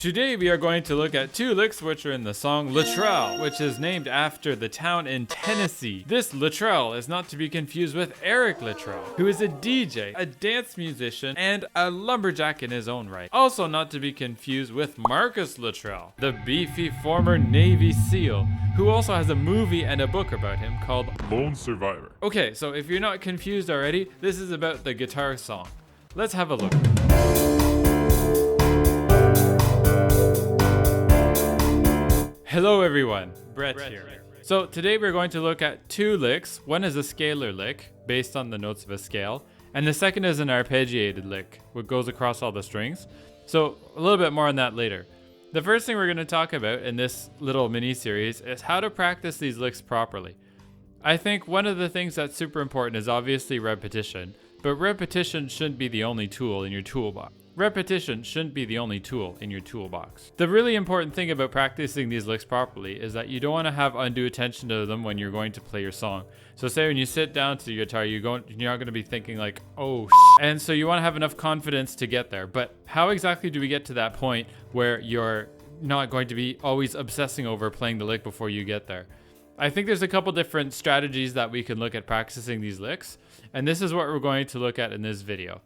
Today we are going to look at two licks which are in the song Luttrell, which is named after the town in Tennessee. This Luttrell is not to be confused with Eric Luttrell, who is a DJ, a dance musician, and a lumberjack in his own right. Also not to be confused with Marcus Luttrell, the beefy former Navy SEAL, who also has a movie and a book about him called Lone Survivor. Okay, so if you're not confused already, this is about the guitar song. Let's have a look. Hello everyone, Brett here. So today we're going to look at two licks. One is a scalar lick, based on the notes of a scale, and the second is an arpeggiated lick, which goes across all the strings. So a little bit more on that later. The first thing we're going to talk about in this little mini-series is how to practice these licks properly. I think one of the things that's super important is obviously repetition, but repetition shouldn't be the only tool in your toolbox. Repetition shouldn't be the only tool in your toolbox. The really important thing about practicing these licks properly is that you don't want to have undue attention to them when you're going to play your song. So say when you sit down to the guitar, you're not going to be thinking like, oh and so you want to have enough confidence to get there. But how exactly do we get to that point where you're not going to be always obsessing over playing the lick before you get there? I think there's a couple different strategies that we can look at practicing these licks, and this is what we're going to look at in this video.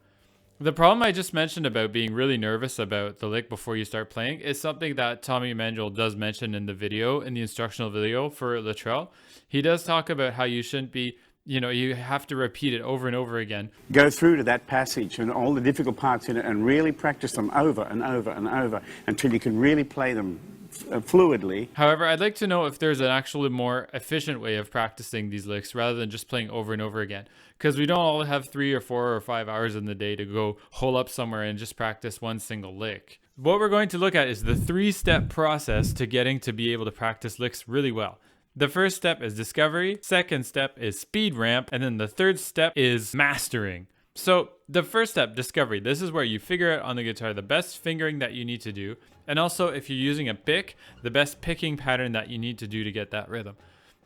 The problem I just mentioned about being really nervous about the lick before you start playing is something that Tommy Emmanuel does mention in the video, in the instructional video for Luttrell. He does talk about how you shouldn't be, you have to repeat it over and over again. Go through to that passage and all the difficult parts in it and really practice them over and over and over until you can really play them fluidly. However, I'd like to know if there's an actually more efficient way of practicing these licks rather than just playing over and over again. Because we don't all have 3 or 4 or 5 hours in the day to go hole up somewhere and just practice one single lick. What we're going to look at is the 3-step process to getting to be able to practice licks really well. The first step is discovery, second step is speed ramp, and then the third step is mastering. So the first step, discovery, this is where you figure out on the guitar the best fingering that you need to do, and also if you're using a pick, the best picking pattern that you need to do to get that rhythm.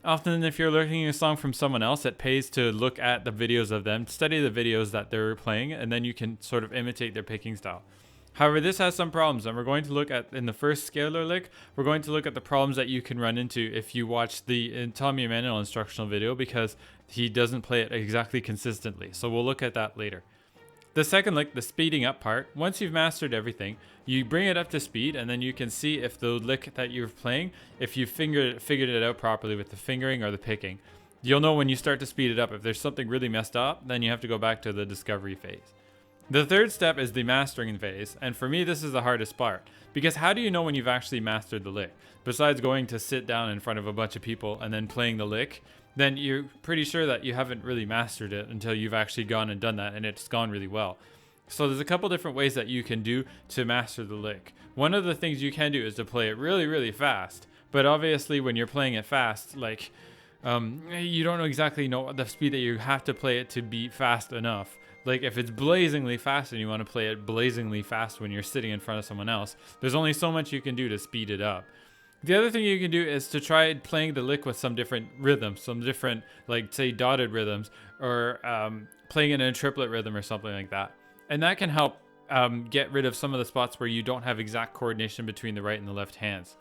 Often if you're learning a song from someone else, it pays to look at the videos of them, study the videos that they're playing, and then you can sort of imitate their picking style. However, this has some problems, and we're going to look at, in the first scalar lick, we're going to look at the problems that you can run into if you watch the Tommy Emmanuel instructional video, because he doesn't play it exactly consistently. So we'll look at that later. The second lick, the speeding up part, once you've mastered everything, you bring it up to speed, and then you can see if the lick that you're playing, if you figured it out properly with the fingering or the picking. You'll know when you start to speed it up. If there's something really messed up, then you have to go back to the discovery phase. The third step is the mastering phase, and for me this is the hardest part, because how do you know when you've actually mastered the lick? Besides going to sit down in front of a bunch of people and then playing the lick, then you're pretty sure that you haven't really mastered it until you've actually gone and done that and it's gone really well. So there's a couple different ways that you can do to master the lick. One of the things you can do is to play it really, really fast, but obviously when you're playing it fast, like you don't exactly know the speed that you have to play it to be fast enough. Like if it's blazingly fast and you want to play it blazingly fast when you're sitting in front of someone else, there's only so much you can do to speed it up. The other thing you can do is to try playing the lick with some different rhythms, some different, like say dotted rhythms, or playing it in a triplet rhythm or something like that. And that can help get rid of some of the spots where you don't have exact coordination between the right and the left hands.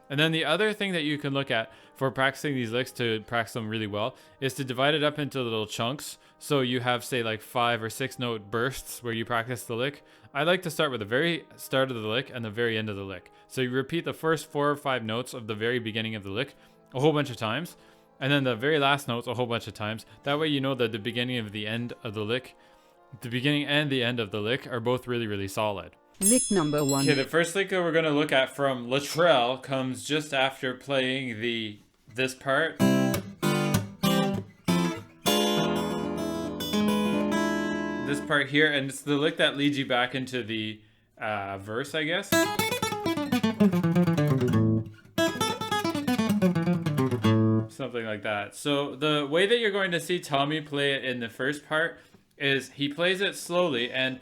And then the other thing that you can look at for practicing these licks to practice them really well is to divide it up into little chunks. So you have say like 5 or 6 note bursts where you practice the lick. I like to start with the very start of the lick and the very end of the lick. So you repeat the first 4 or 5 notes of the very beginning of the lick a whole bunch of times, and then the very last notes a whole bunch of times. That way you know that the beginning of the end of the lick, the beginning and the end of the lick are both really, really solid. Lick number 1. Okay, the first lick that we're going to look at from Luttrell comes just after playing this part. This part here, and it's the lick that leads you back into the verse, I guess. Something like that. So the way that you're going to see Tommy play it in the first part is he plays it slowly, and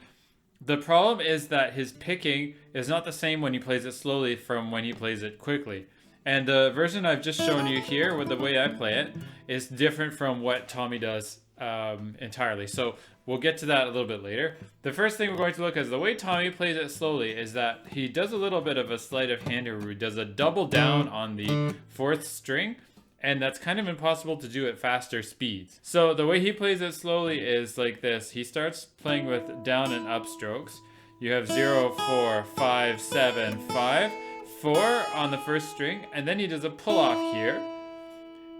the problem is that his picking is not the same when he plays it slowly from when he plays it quickly. And the version I've just shown you here with the way I play it is different from what Tommy does entirely. So we'll get to that a little bit later. The first thing we're going to look at is the way Tommy plays it slowly is that he does a little bit of a sleight of hand here where he does a double down on the 4th string, and that's kind of impossible to do at faster speeds. So the way he plays it slowly is like this. He starts playing with down and up strokes. You have 0, 4, 5, 7, 5, 4 on the 1st string, and then he does a pull off here.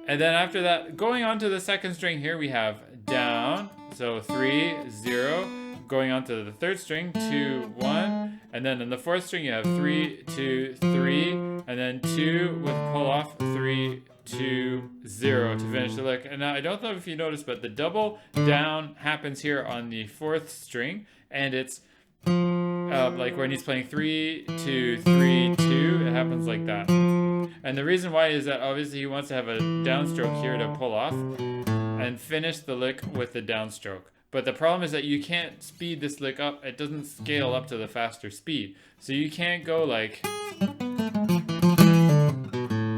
And then after that, going on to the 2nd string here, we have down, so 3, 0, going on to the 3rd string, 2, 1, and then in the 4th string you have 3, 2, 3, and then 2 with pull off, 3, 2, 0 to finish the lick. And now I don't know if you noticed, but the double down happens here on the 4th string, and it's like when he's playing 3, 2, 3, 2, it happens like that. And the reason why is that obviously he wants to have a downstroke here to pull off and finish the lick with the downstroke. But the problem is that you can't speed this lick up. It doesn't scale up to the faster speed. So you can't go like...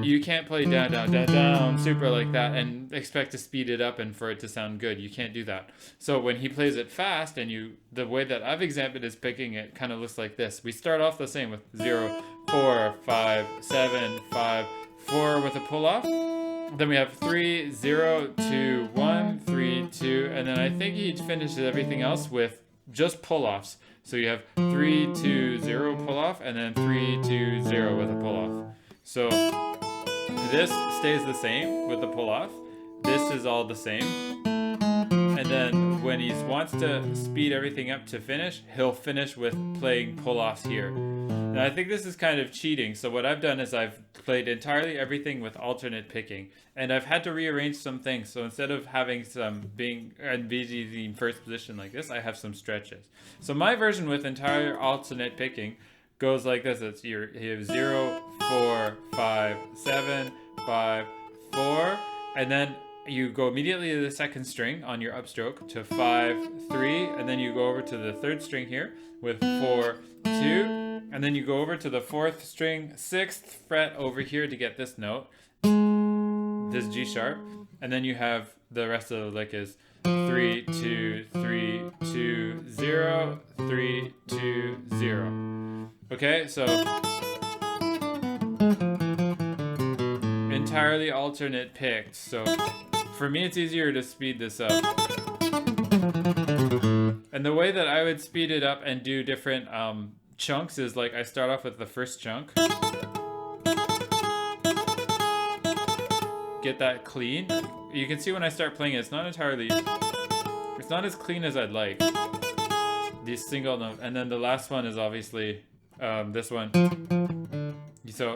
You can't play down, down, down, down, super like that and expect to speed it up and for it to sound good. You can't do that. So when he plays it fast and the way that I've examined his picking, it kind of looks like this. We start off the same with 0, 4, 5, 7, 5, 4 with a pull off. Then we have 3, 0, 2, 1, 3, 2, and then I think he finishes everything else with just pull offs. So you have 3, 2, 0 pull off, and then 3, 2, 0 with a pull off. So this stays the same with the pull off. This is all the same. And then when he wants to speed everything up to finish, he'll finish with playing pull offs here. And I think this is kind of cheating. So what I've done is I've played entirely everything with alternate picking. And I've had to rearrange some things. So instead of having some being in first position like this, I have some stretches. So my version with entire alternate picking goes like this. It's you have 0, 4, 5, 7, 5, 4, and then you go immediately to the 2nd string on your upstroke to 5, 3, and then you go over to the 3rd string here with 4, 2, and then you go over to the 4th string, 6th fret over here to get this note, this G sharp, and then you have the rest of the lick is 3, 2, 3, 2, 0, 3, 2, 0. Okay, so entirely alternate picked. So for me, it's easier to speed this up. And the way that I would speed it up and do different chunks is like I start off with the 1st chunk. Get that clean. You can see when I start playing it, it's not as clean as I'd like. These single notes. And then the last one is obviously this one. So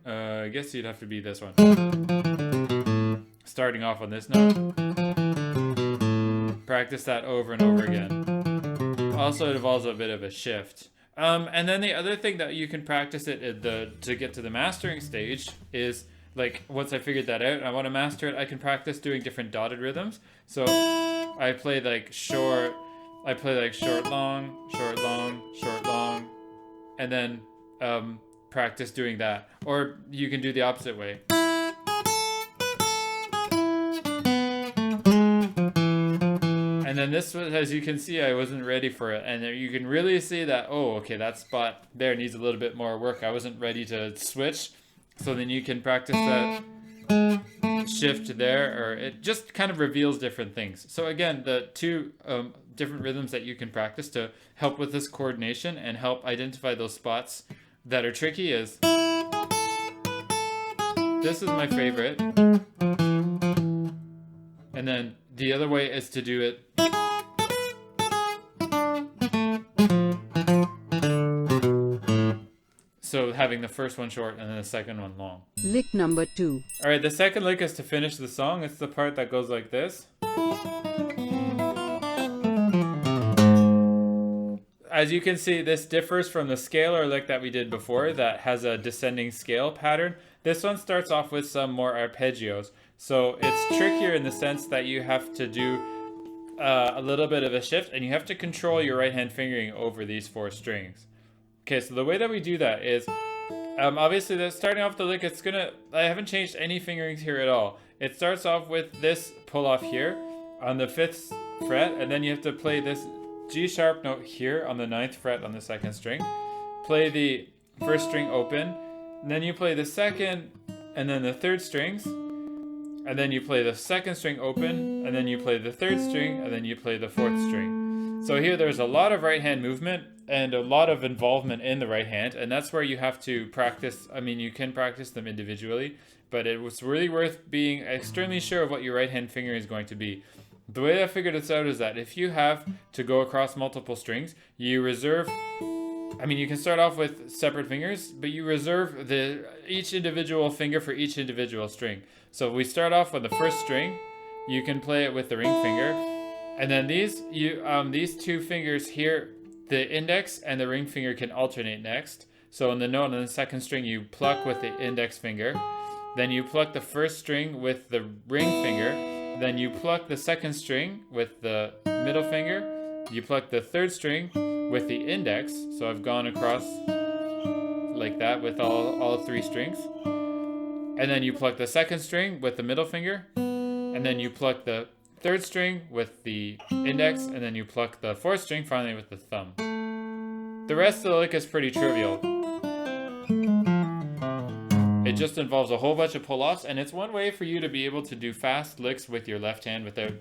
I guess you'd have to be this one. Starting off on this note. Practice that over and over again. Also, it involves a bit of a shift. And then the other thing that you can practice it to get to the mastering stage is like once I figured that out and I want to master it, I can practice doing different dotted rhythms. So I play like short, long, short, long, short, long, and then practice doing that. Or you can do the opposite way. And then this was, as you can see, I wasn't ready for it. And you can really see that, oh, okay, that spot there needs a little bit more work. I wasn't ready to switch. So then you can practice that shift there, or it just kind of reveals different things. So again, the two different rhythms that you can practice to help with this coordination and help identify those spots that are tricky is, this is my favorite. And then the other way is to do it so having the first one short and then the second one long. Lick number 2. All right, the second lick is to finish the song. It's the part that goes like this. As you can see, this differs from the scalar lick that we did before that has a descending scale pattern. This one starts off with some more arpeggios. So it's trickier in the sense that you have to do a little bit of a shift and you have to control your right hand fingering over these 4 strings. Okay, so the way that we do that is, obviously starting off the lick, I haven't changed any fingerings here at all. It starts off with this pull off here on the 5th fret, and then you have to play this G sharp note here on the 9th fret on the 2nd string. Play the 1st string open, and then you play the 2nd and then the 3rd strings, and then you play the 2nd string open, and then you play the 3rd string, and then you play the 4th string. So here there's a lot of right hand movement and a lot of involvement in the right hand, and that's where you have to practice. I mean, you can practice them individually, but it was really worth being extremely sure of what your right hand finger is going to be. The way I figured this out is that if you have to go across multiple strings, you reserve, I mean, you can start off with separate fingers, but you reserve each individual finger for each individual string. So if we start off with the 1st string, you can play it with the ring finger, and then these 2 fingers here, the index and the ring finger, can alternate next. So in the note on the 2nd string, you pluck with the index finger, then you pluck the 1st string with the ring finger, then you pluck the 2nd string with the middle finger, you pluck the 3rd string with the index. So I've gone across like that with all 3 strings. And then you pluck the 2nd string with the middle finger, and then you pluck the 3rd string with the index, and then you pluck the 4th string finally with the thumb. The rest of the lick is pretty trivial. It just involves a whole bunch of pull-offs, and it's one way for you to be able to do fast licks with your left hand without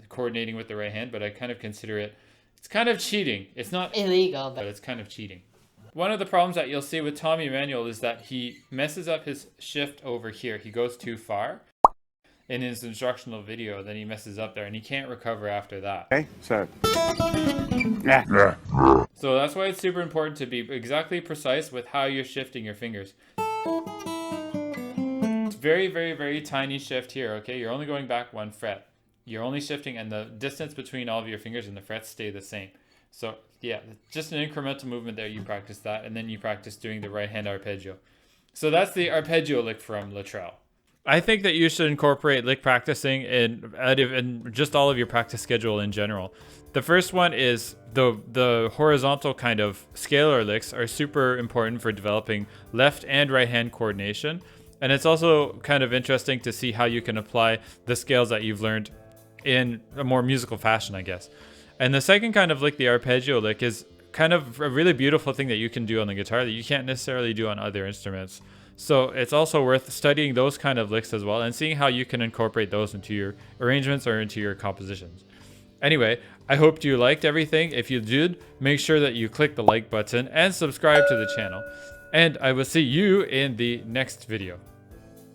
coordinating with the right hand, but I kind of consider it's kind of cheating. It's not illegal, but it's kind of cheating. One of the problems that you'll see with Tommy Emmanuel is that he messes up his shift over here. He goes too far in his instructional video, then he messes up there, and he can't recover after that. Okay, so yeah. So that's why it's super important to be exactly precise with how you're shifting your fingers. It's very, very, very tiny shift here, okay? You're only going back 1 fret. You're only shifting, and the distance between all of your fingers and the frets stay the same. So yeah, just an incremental movement there. You practice that, and then you practice doing the right hand arpeggio. So that's the arpeggio lick from Luttrell. I think that you should incorporate lick practicing in just all of your practice schedule in general. The first one is the horizontal kind of scalar licks are super important for developing left and right hand coordination. And it's also kind of interesting to see how you can apply the scales that you've learned in a more musical fashion, I guess. And the second kind of lick, the arpeggio lick, is kind of a really beautiful thing that you can do on the guitar that you can't necessarily do on other instruments. So it's also worth studying those kind of licks as well and seeing how you can incorporate those into your arrangements or into your compositions. Anyway, I hope you liked everything. If you did, make sure that you click the like button and subscribe to the channel. And I will see you in the next video.